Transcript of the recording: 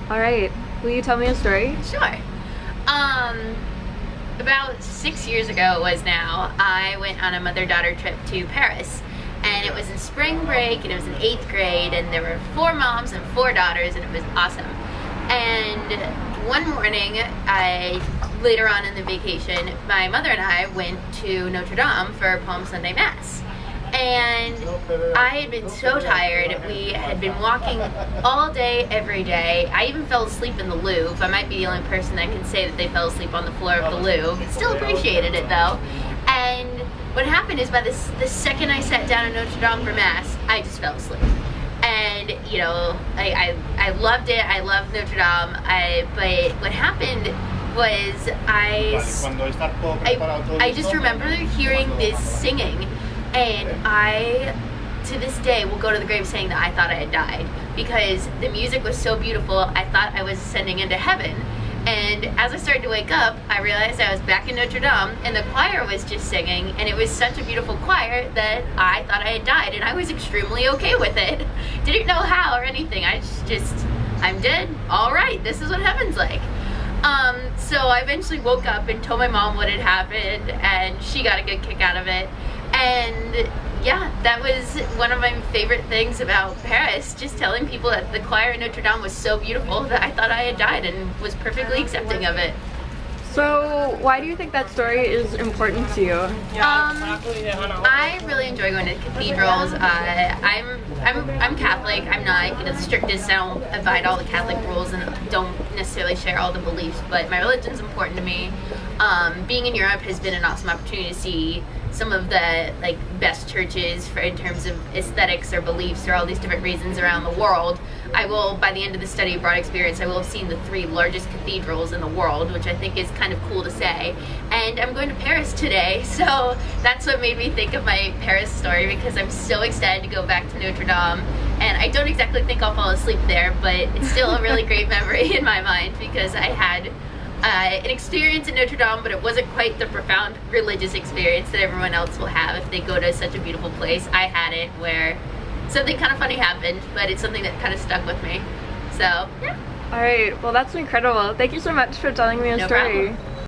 All right. Will you tell me a story? Sure. About 6 years ago it was now, I went on a mother-daughter trip to Paris. And it was in spring break, and it was in 8th grade, and there were 4 moms and 4 daughters, and it was awesome. And one morning, later on in the vacation, my mother and I went to Notre Dame for Palm Sunday Mass. And I had been so tired. We had been walking all day, every day. I even fell asleep in the Louvre. I might be the only person that can say that they fell asleep on the floor of the Louvre. Still appreciated it though. And what happened is by the second I sat down in Notre Dame for Mass, I just fell asleep. And, you know, I loved it. I loved Notre Dame. But what happened was I just remember hearing this singing. And I, to this day, will go to the grave saying that I thought I had died because the music was so beautiful. I thought I was ascending into heaven. And as I started to wake up, I realized I was back in Notre Dame and the choir was just singing, and it was such a beautiful choir that I thought I had died, and I was extremely okay with it. Didn't know how or anything. I just I'm dead. All right, this is what heaven's like. So I eventually woke up and told my mom what had happened, and she got a good kick out of it. And yeah, that was one of my favorite things about Paris, just telling people that the choir in Notre Dame was so beautiful that I thought I had died and was perfectly accepting of it. So why do you think that story is important to you? I really enjoy going to cathedrals. I'm Catholic. I'm not the strictest. I don't abide all the Catholic rules and don't necessarily share all the beliefs, but my religion's important to me. Being in Europe has been an awesome opportunity to see some of the best churches in terms of aesthetics or beliefs or all these different reasons around the world. I will, by the end of the study abroad experience, I will have seen the 3 largest cathedrals in the world, which I think is kind of cool to say. And I'm going to Paris today, so that's what made me think of my Paris story, because I'm so excited to go back to Notre Dame. And I don't exactly think I'll fall asleep there, but it's still a really great memory in my mind, because I had an experience at Notre Dame, but it wasn't quite the profound religious experience that everyone else will have if they go to such a beautiful place. I had it where something kind of funny happened, but it's something that kind of stuck with me. So, yeah. All right, well that's incredible. Thank you so much for telling me a No story. problem.